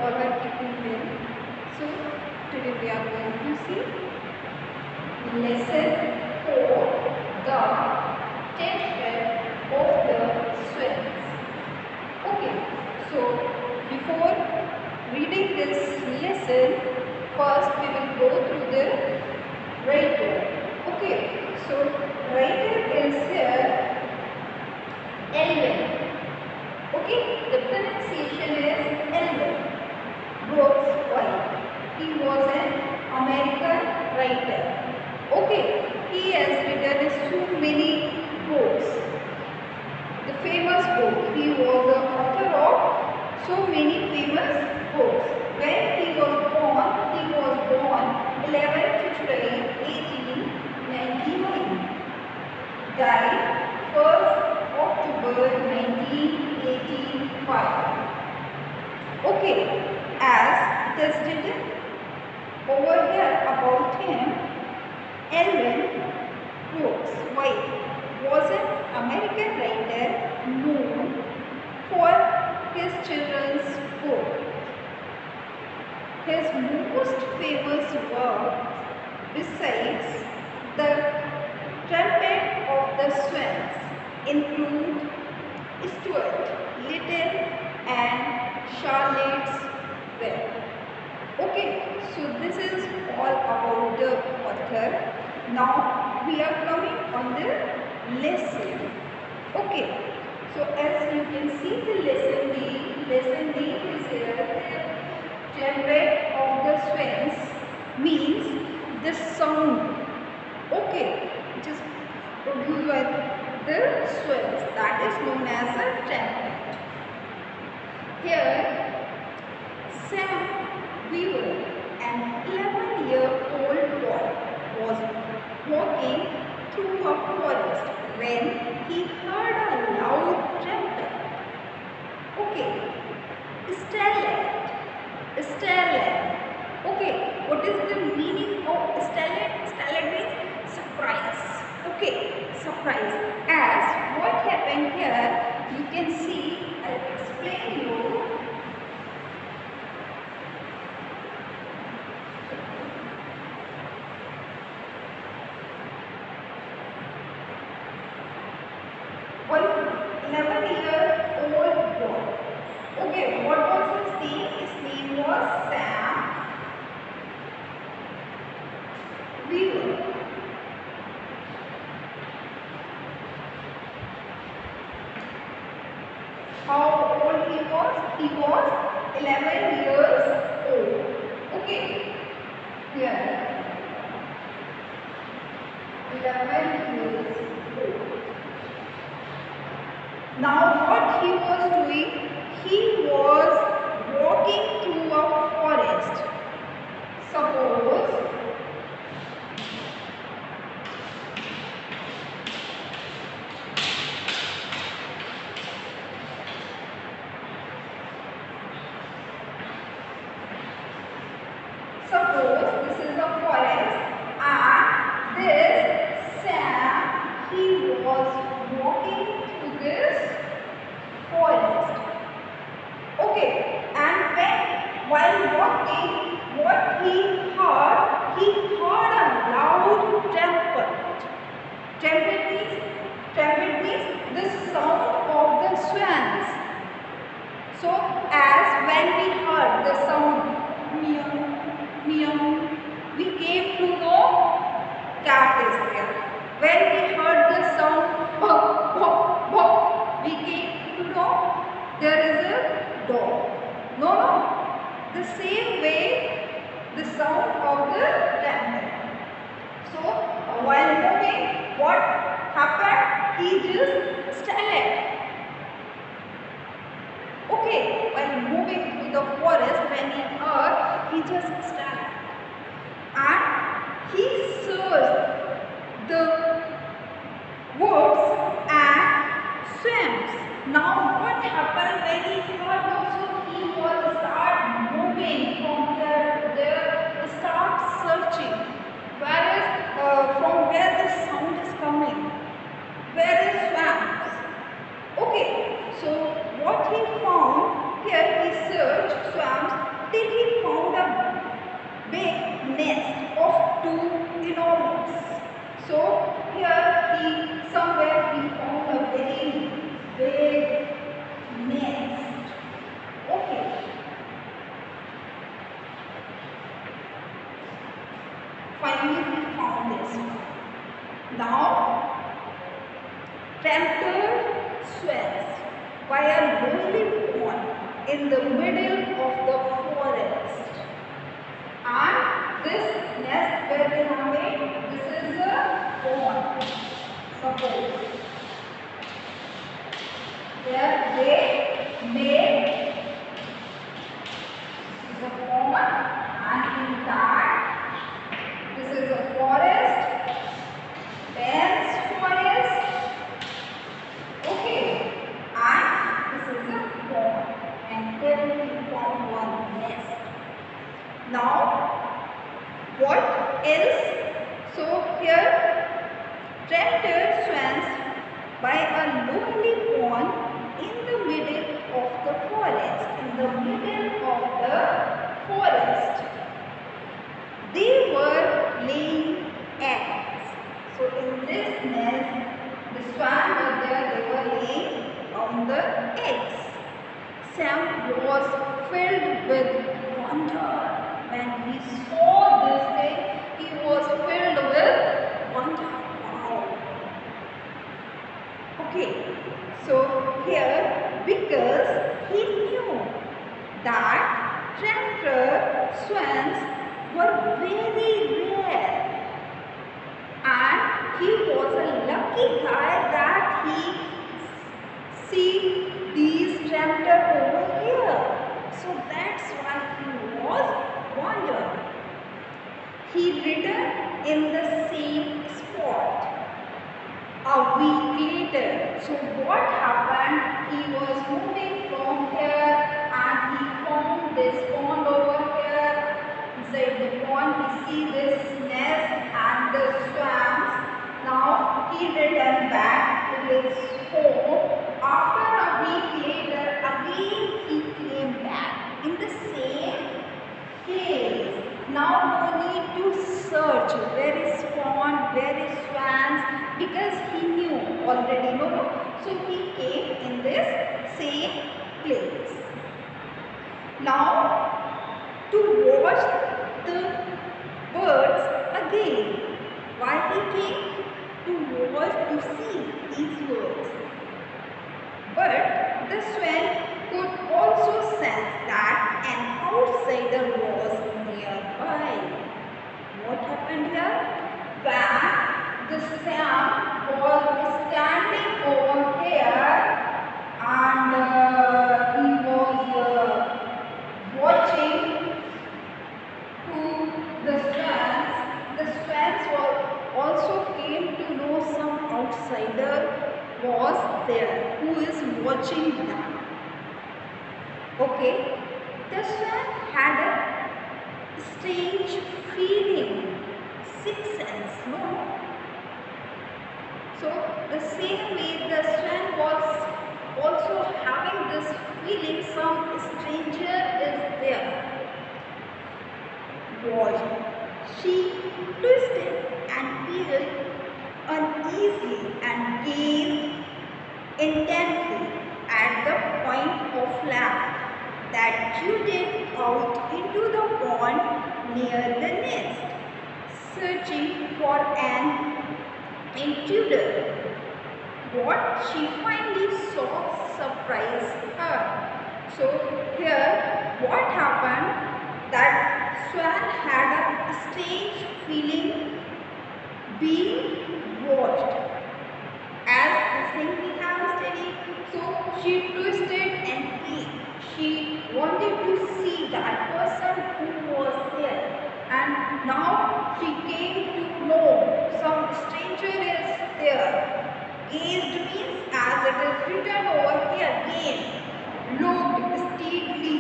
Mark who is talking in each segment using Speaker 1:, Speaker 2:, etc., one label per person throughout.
Speaker 1: or her keeping well. So today we are going to see lesson 4, the trumpet of the swans. Okay, so before reading this lesson, first we will go through the writer. Okay, so writer is here Elvin. Okay, the pronunciation is Elvin Brooks White. He was an American writer. Okay, he has written so many books. The famous book. He was the author of so many famous books. When he was born 11th July 1899. Died 1st October 1985. Okay, as it is written over here about him, Elvin Brooks White was an American writer known for his children's books. His most famous work, besides the Trumpet of the Swans, include Stuart Little and Charlotte's Web. Okay, so this is all about the author. Now we are coming on the lesson. Okay, so as you can see the lesson name is here. The Trumpet of the Swans means the sound. Okay, which is produced by the swans, that is known as a trumpet. Here, Sam Weaver, an 11-year-old boy, was walking through a forest when he heard a loud trumpet. Okay, starlet. Okay, what is the meaning of starlet? Starlet means surprise. Okay, surprise. As what happened here, you can see, I'll explain you. One 11-year-old boy. Okay, what was his name? His name was Sam Weaver. How old he was? He was 11 years old. Okay, here 11 years old. Now what he was doing? He was walking through a forest. Suppose this is a forest and this Sam, he was walking through this forest. Okay, and while walking, what he heard a loud trumpet. Trumpet means the sound of the swans. So as when we heard the sound meow, meow, we came to know cat is there. When we heard the sound bop, bop, bop, we came to know there is a dog. No. The same way the sound of the trumpet. So while moving, what happened? He just started. Okay, while moving through the forest, when he heard, he just started. And he searched the woods and swamps. Now what happened when he heard also? He was start moving from there to there, start searching. From where the sound is coming? Where is swamps? Okay, so what he found here, he searched swamps Now, Trumpet swans by a lonely pond in the middle of the forest. And this nest where they have made, this is a pond. Suppose where they made the pond, and in that this is a forest, dense forest. Okay, and this is a pond, and here we found one nest. Now, what else? So here, Trumpet swans by a lonely pond in the middle of the forest. In the middle of the forest, they were laying eggs. So in this nest, the swan were there. They were laying on the eggs. Sam was filled with wonder. When he saw this thing, he was filled with wonder. Wow. Okay, so here, because he knew that Trumpet swans were very rare, and he was a lucky guy that he see these Trumpet over here. So that's why he was wondered. He returned in the same spot a week later. So what happened? He was moving from here and he found this pond over here. Inside the pond he see this nest and the swans. Now he returned back to his home. After a week later, again he came back in the same case. Now no need to search where is pond, where is swans, because he knew already, no? So he came in this same place. Now to watch the birds again. Why he came? To watch, to see these birds. But the swan could also sense that an outsider was nearby. What happened here? When the swan was standing over here and he was watching to the swans also came to know some outsider was there who is watching them. Okay, the swan had a strange feeling, sixth sense, no? So the same way the swan was also having this feeling some stranger is there. Watched. She twisted and peered uneasily and gazed intently at the point of land that jutted out into the pond near the nest, searching for an intruder. What she finally saw surprised her. So here, what happened? That swan had a strange feeling being watched. As the thing we have studied, so she twisted and she wanted to see that person who was there. And now she came to know some stranger is there. Gazed means as it is written over here, gaze. Looked steadily.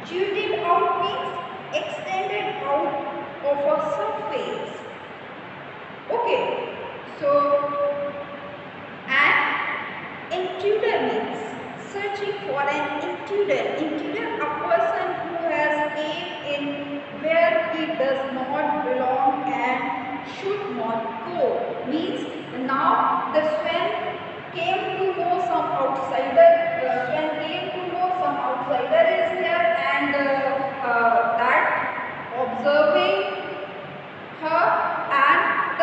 Speaker 1: Jutted out means extended out of a surface. Okay, so an intruder means searching for an intruder. Intruder, a person who has came in where he does not belong and should not go. Means now the swan came to know some outsider. Swan came to know some outsider is there, and that observing her, and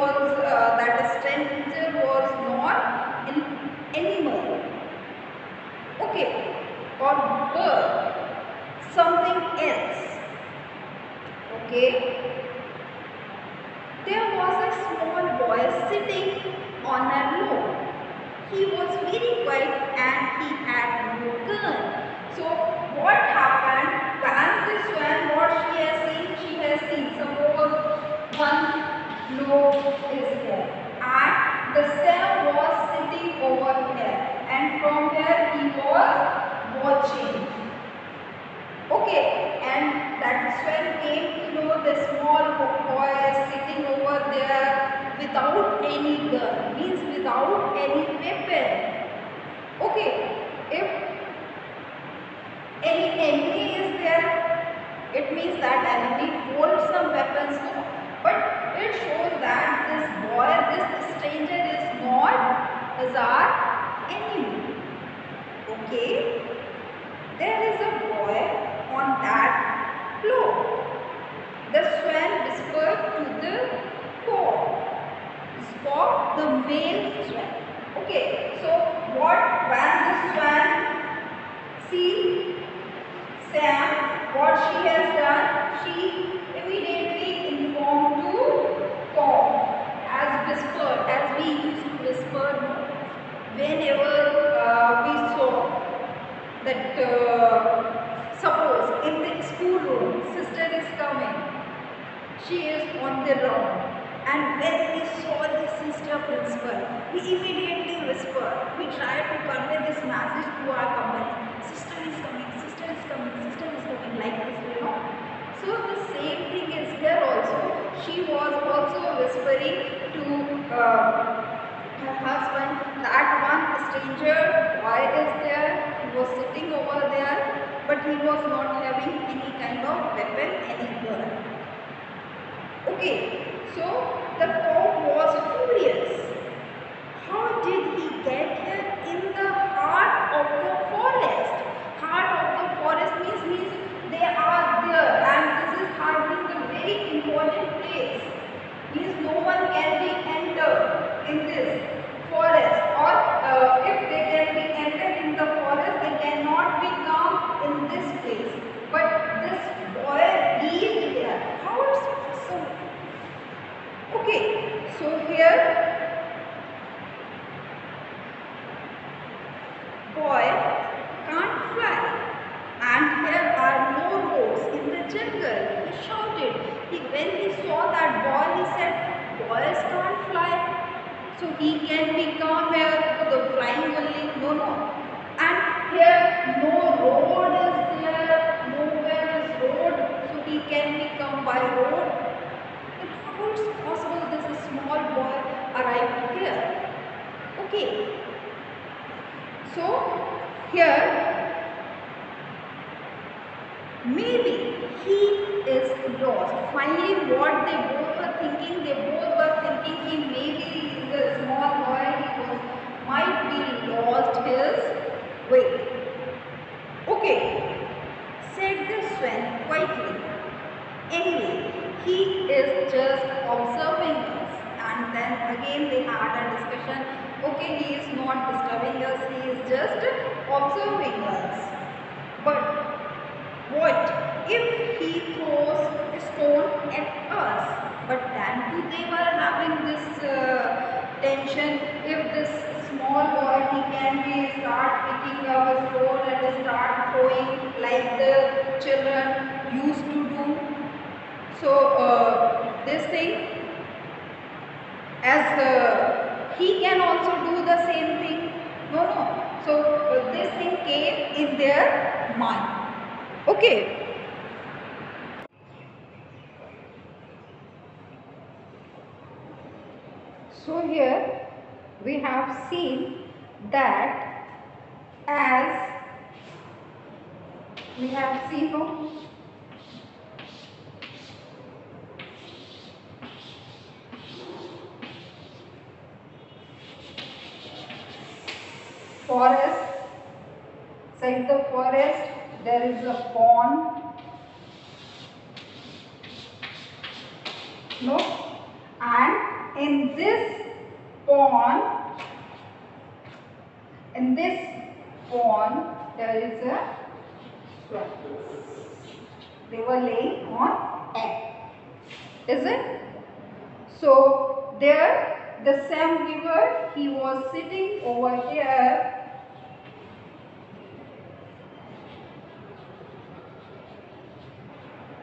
Speaker 1: that stranger was not an animal, okay, or bird, something else, okay. There was a small boy sitting on a log. He was very quiet and he had no gun. So what happened when this swan, what she has seen, suppose one log is there and the swan was sitting over here and from here he was watching. Okay, and that swan came to know the small boy is sitting over there without any gun, means without any weapon. Okay, if any enemy is there, it means that enemy holds some weapons, no? But it shows that this boy, this stranger is not as our enemy. Okay, there is a boy on that floor. The swan whispered to the cock, the male swan. Okay, so when the swan see Sam, what she has done, she immediately informed to cock, as whispered, as we used to whisper whenever we saw that suppose in the school room sister is coming, she is on the round, and when we saw the sister principal, we immediately whispered, we tried to convey this message to our company, sister is coming, sister is coming, sister is coming, like this, you know. So the same thing is here also. She was also whispering to her husband that one stranger boy is there, he was sitting over there, but he was not having any kind of weapon, any gun. Okay, so the cock was furious. How did he get here in the heart of the forest? Heart of the forest means they are there, and this is hardly the very important place. Means no one can be entered in this forest, or if they can be entered in the forest, they cannot be come in this place. But this boy reached there. How it's possible? Okay, so here boy can't fly and here are no roads in the jungle. He shouted. When he saw that boy, he said, boys can't fly, so he can become here the flying only. No. And here no road is there, nowhere is road, so he can become by road. How is it possible this small boy arrived here? Okay. So here maybe he is lost. Finally what they both were thinking, he maybe the small boy might be lost his way. Okay, said the swan quietly. Anyway, he is just observing us, and then again they had a discussion. Okay, he is not disturbing us, he is just observing us. But what if he throws a stone at us? But then too they were having this tension. If this small boy, he can be start picking up a stone and start throwing like the children used to do. So this thing, as he can also do the same thing. No. So this thing came in their mind. Okay. So here we have seen that as we have seen forest, inside the forest there is a pond, no, and in this pond, there is a swan. They were laying on egg. Is it? So there the Sam Weaver, he was sitting over here.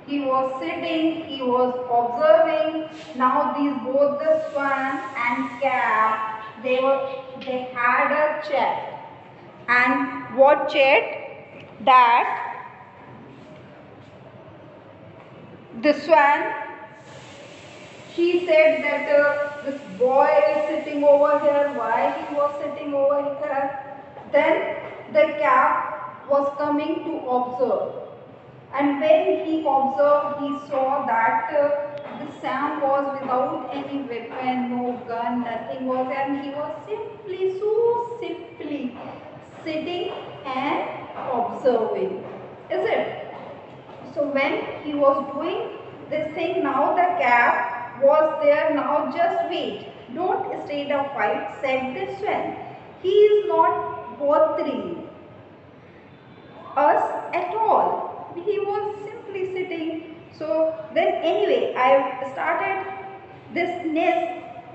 Speaker 1: He was sitting, he was observing. Now these both the swan and cat, they had a chat. And what chat? That the swan, she said that this boy is sitting over here. Why he was sitting over here? Then the cat was coming to observe. And when he observed, he saw that the Sam was without any weapon, no gun, nothing was, and he was simply sitting and observing. Is it? So when he was doing this thing, now the cat was there. Now just wait. Don't stay the fight, said the swan. He is not bothering us at all. He was simply sitting. So then anyway, I started this nest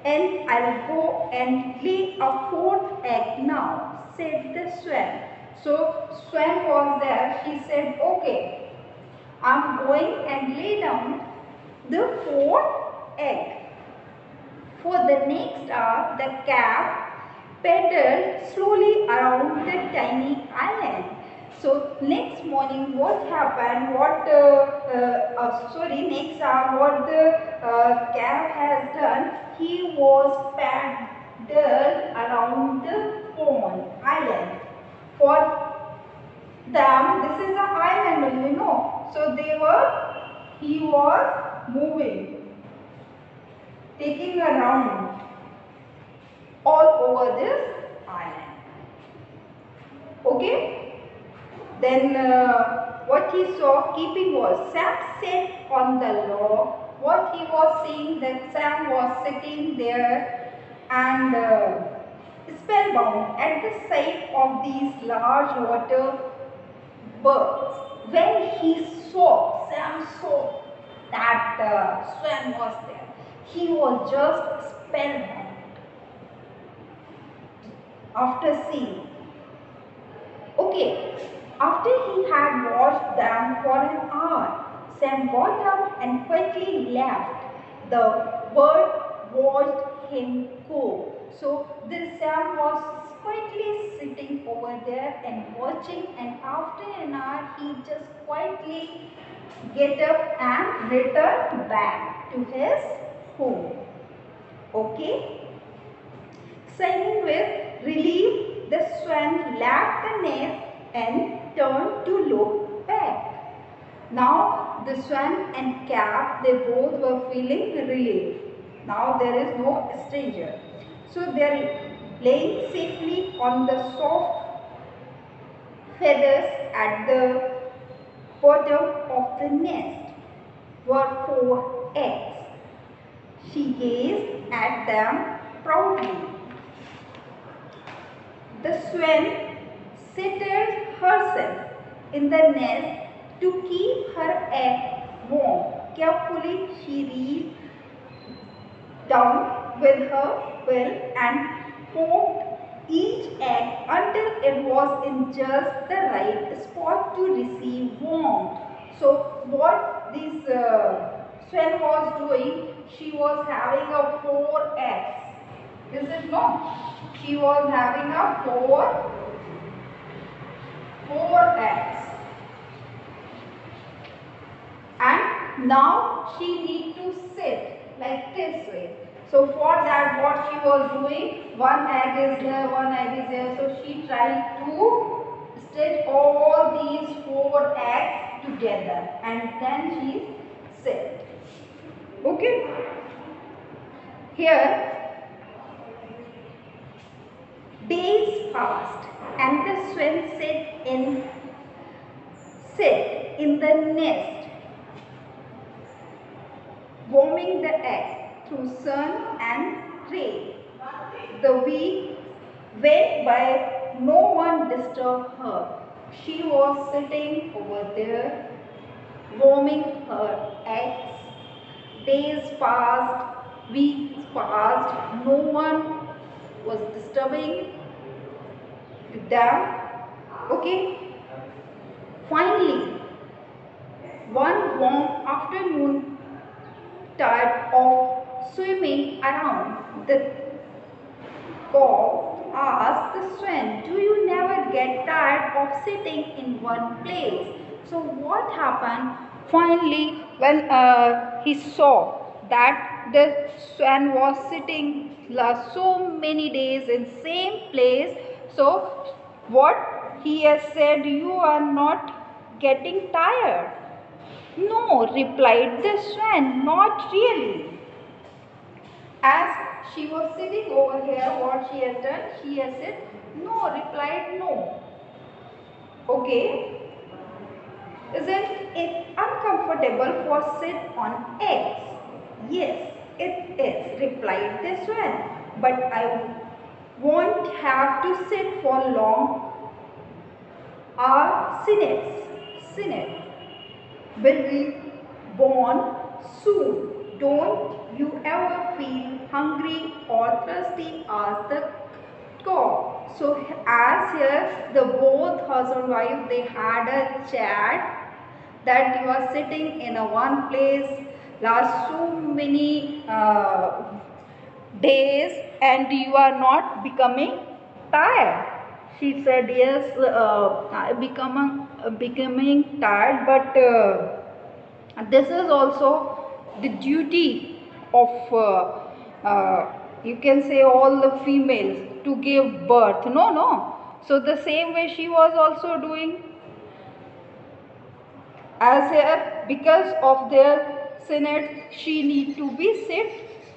Speaker 1: and I'll go and lay a fourth egg now, said the swan. So swan was there. She said, okay, I'm going and lay down the fourth egg. For the next hour, the cat paddled slowly around the tiny island. So next morning, what happened? Next hour, what the cat has done? He was paddled around the pond island. For them, this is an island, you know. So he was moving, taking a round all over this island. Okay. Then what he saw keeping was Sam sat on the log. What he was seeing, that Sam was sitting there and spellbound at the sight of these large water birds. When Sam saw that swan was there, he was just spellbound after seeing. Okay, after he had watched them for an hour, Sam got up and quickly left. The bird watched him go. So this Sam was quietly sitting over there and watching, and after an hour he just quietly get up and return back to his home. Okay. Signing with relief, the swan left the nest and turned to look back. Now the swan and cat, they both were feeling relief. Now there is no stranger. So they are laying safely on the soft feathers at the bottom of the nest were 4 eggs. She gazed at them proudly. The swan seated herself in the nest to keep her egg warm. Carefully she reached down with her bill and poked each egg until it was in just the right spot to receive warmth. So what this swan was doing, she was having a 4 eggs. Is it not? She was having a 4 eggs. And now she need to sit like this way. So for that, what she was doing, 1 egg is there, 1 egg is there. So she tried to stitch all these 4 eggs together, and then she sit. Okay. Here days passed and the swan sit in the nest, warming the egg through sun and rain. The week went by, no one disturbed her. She was sitting over there, warming her eggs. Days passed, weeks passed, no one was disturbing them. Okay, finally, one warm afternoon, tired of swimming around, the cow asked the swan, "Do you never get tired of sitting in one place?" So what happened? Finally, when he saw that the swan was sitting so many days in same place, so what he has said, "You are not getting tired?" "No," replied the swan, "not really." As she was sitting over here, what she has done? She has said, "No," replied no. Okay. Isn't it uncomfortable for sit on eggs? "Yes, it is," replied the swan. "But I won't have to sit for long hours. Sinet will be born soon. Don't you ever feel hungry or thirsty?" asked the cow. So as here the both husband and wife, they had a chat that you are sitting in a one place last so many days and you are not becoming tired. She said, "Yes, I becoming tired, but this is also the duty of you can say all the females to give birth." No. So the same way she was also doing, as here because of their senate, she need to be sit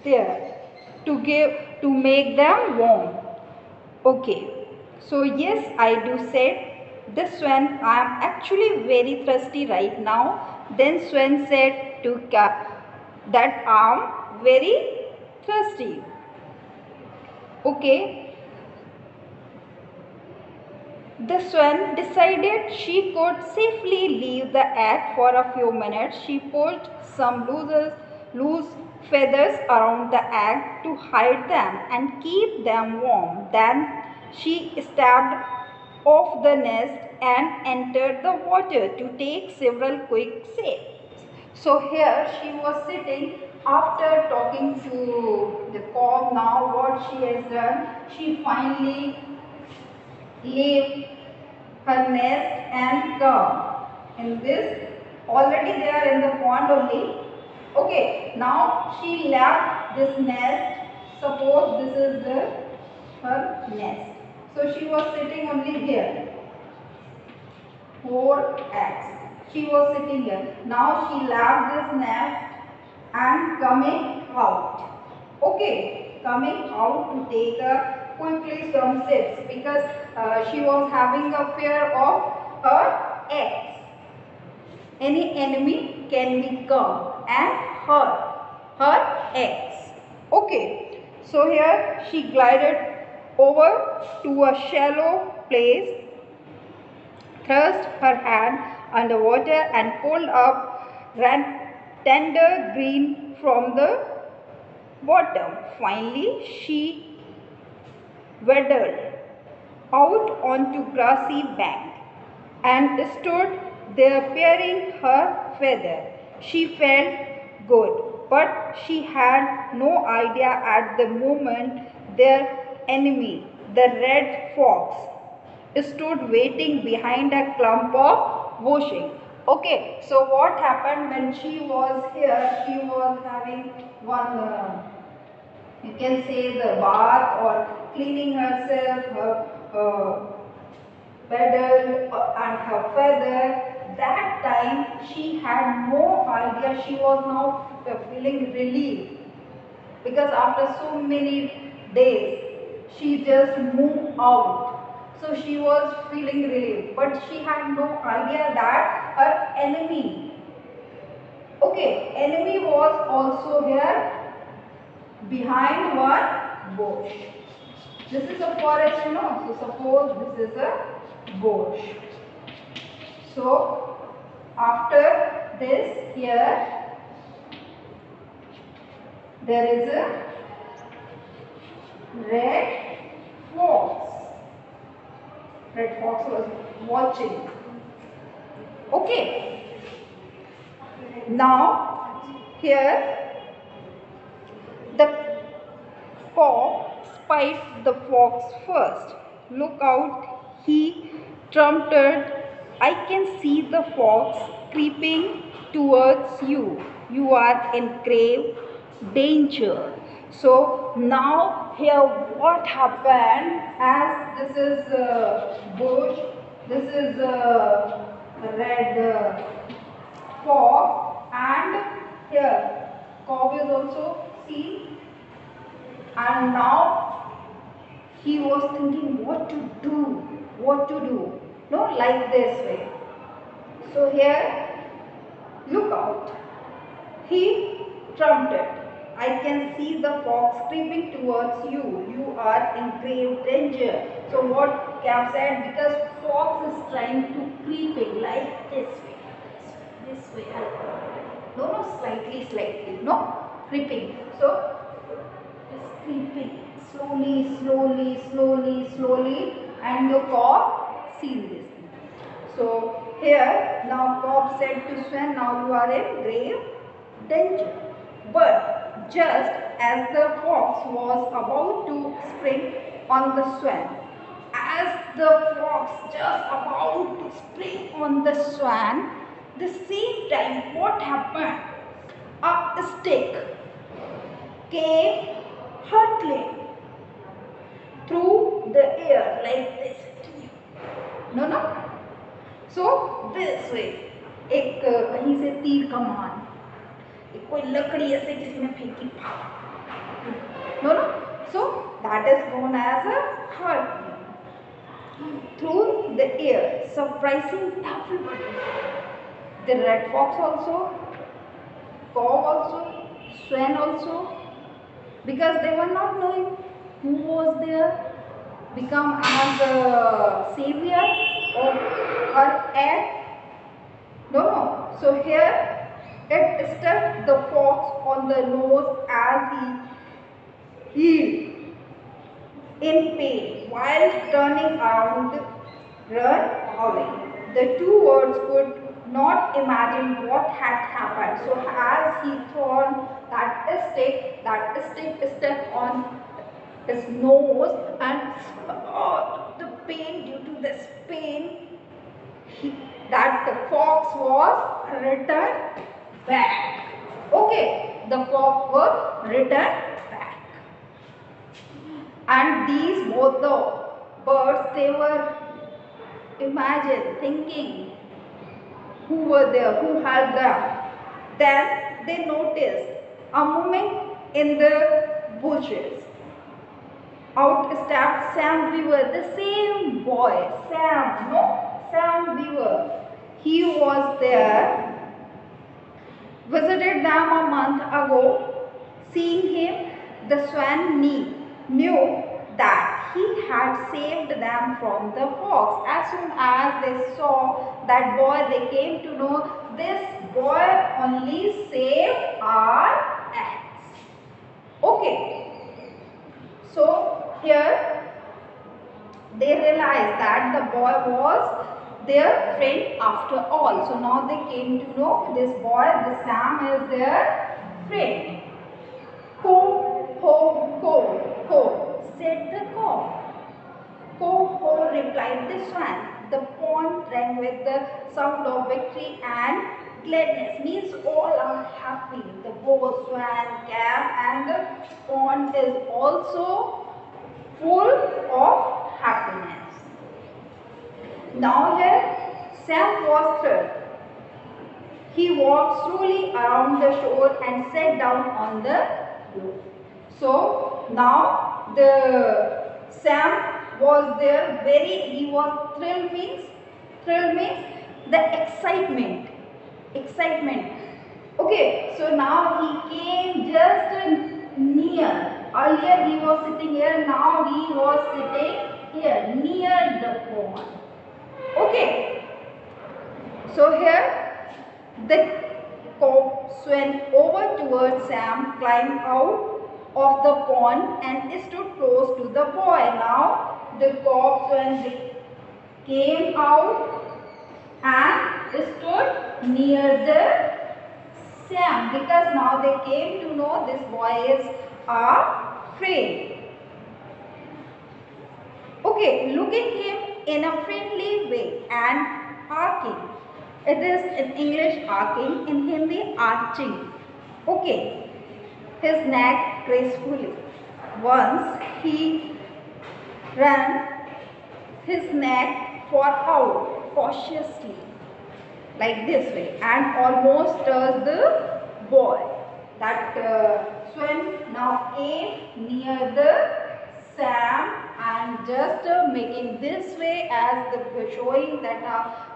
Speaker 1: there to make them warm. Okay, so yes, I do said the swan, I am actually very thirsty right now. Then swan said to that I am very thirsty. Okay, the swan decided she could safely leave the egg for a few minutes. She pulled some loose feathers around the egg to hide them and keep them warm. Then she stepped off the nest and entered the water to take several quick sips. So here she was sitting after talking to the cow. Now what she has done, she finally leave her nest and come in this. Already they are in the pond only. Okay, now she left this nest. Suppose this is her nest. So she was sitting only here. 4x. She was sitting here. Now she left this nest and coming out. Okay, coming out to take quickly some sips because she was having a fear of her eggs. Any enemy can be come and hurt her eggs. Okay, so here she glided over to a shallow place, thrust her hand underwater and pulled up tender green from the bottom. Finally, she waddled out onto grassy bank and stood there peering her feather. She felt good, but she had no idea at the moment their enemy, the red fox, stood waiting behind a clump of bushing. Okay, so what happened when she was here? She was having one you can say the bath or cleaning herself, her pedal and her feather. That time she had no idea. She was now feeling relieved because after so many days she just moved out. So she was feeling relieved, but she had no idea that her enemy, okay, enemy was also here behind one bush. This is a forest, you know. So suppose this is a bush. So after this, here there is a red fox. Red fox was watching. Okay. Now here the cock spied the fox first. Look out, he trumpeted. I can see the fox creeping towards you. You are in grave danger. So now here what happened, as this is bush, this is red fox, and here cow is also seen, and now he was thinking what to do, no, like this way. So here, look out, he trumpeted. I can see the fox creeping towards you. You are in grave danger. So what Cap said, because fox is trying to creeping like this way. This way. No, slightly. No, creeping. So it's creeping slowly, and the cock seen this. So here now cock said to swan, now you are in grave danger. But just as the fox was about to spring on the swan, as the fox just about to spring on the swan, the same time what happened? A stick came hurtling through the air like this. No. So this way, एक कहीं से तीर कमान, कोई लकड़ी ऐसे किसी ने फेंकी, no. So that is known as a hurtling through the air, surprising everybody. The red fox also, cow also, swan also, because they were not knowing who was there, become as a savior of her egg. No. So here it struck the fox on the nose as he healed in pain while turning around, run away. The two birds could not imagine what had happened. So as he thrown that stick stuck on his nose, and the pain, due to this pain, that the fox was returned back. Okay, the fox was returned back. And these both the birds, they were thinking who were there, who had them. Then they noticed a movement in the bushes. Out stepped Sam Weaver, the same boy, Sam Weaver. He was there, visited them a month ago. Seeing him, the swan knew that he had saved them from the fox. As soon as they saw that boy, they came to know this boy only saved our eggs. Okay. So here they realized that the boy was their friend after all. So now they came to know this boy, the Sam, is their friend. Ho, ho, ho, ho, said the cock. Ho, ho, replied the swan. The pond rang with the sound of victory and gladness, means all are happy. The bow, swan, cap, and the pond is also full of happiness. Now here Sam was thrilled. He walked slowly around the shore and sat down on the roof. So now the Sam was there, he was thrilled means the excitement. Okay, so now he came just near. Earlier he was sitting here, now he was sitting here, near the pond. Okay. So here the cock swam over towards Sam, climbed out of the pond and stood close to the boy. Now the cock swam came out and stood near the Sam, because now they came to know this boy is a friend. Okay, looking him in a friendly way and arcing. It is in English arcing, in Hindi arching. Okay, his neck gracefully. Once he ran his neck far out cautiously, like this way, and almost touched the boy. That swan now came near the Sam and just making this way as the showing that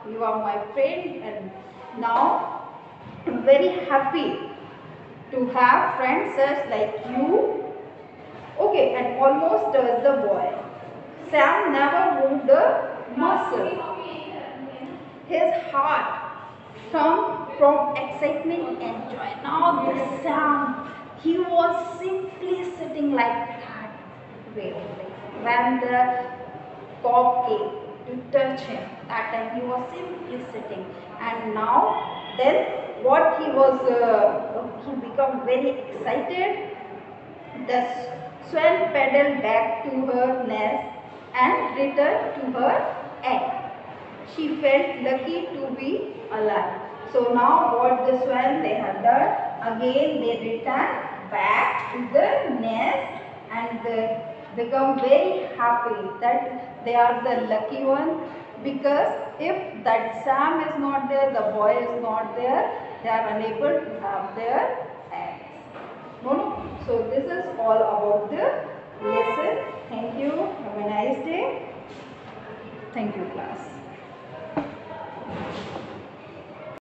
Speaker 1: you are my friend, and now I'm very happy to have friends such like you. Okay, and almost touched the boy. Sam never moved a muscle. His heart thumped from excitement and joy. Now the Sam, he was simply sitting like that way. When the cock came to touch him, that time he was simply sitting. And now, then what he was, he became very excited. The swan paddled back to her nest and returned to her egg. She felt lucky to be alive. So now what the swan they had done, again they returned back to the nest and they become very happy that they are the lucky one, because if that Sam is not there, the boy is not there, they are unable to have their eggs. No. So this is all about the lesson. Thank you. Have a nice day. Thank you, class.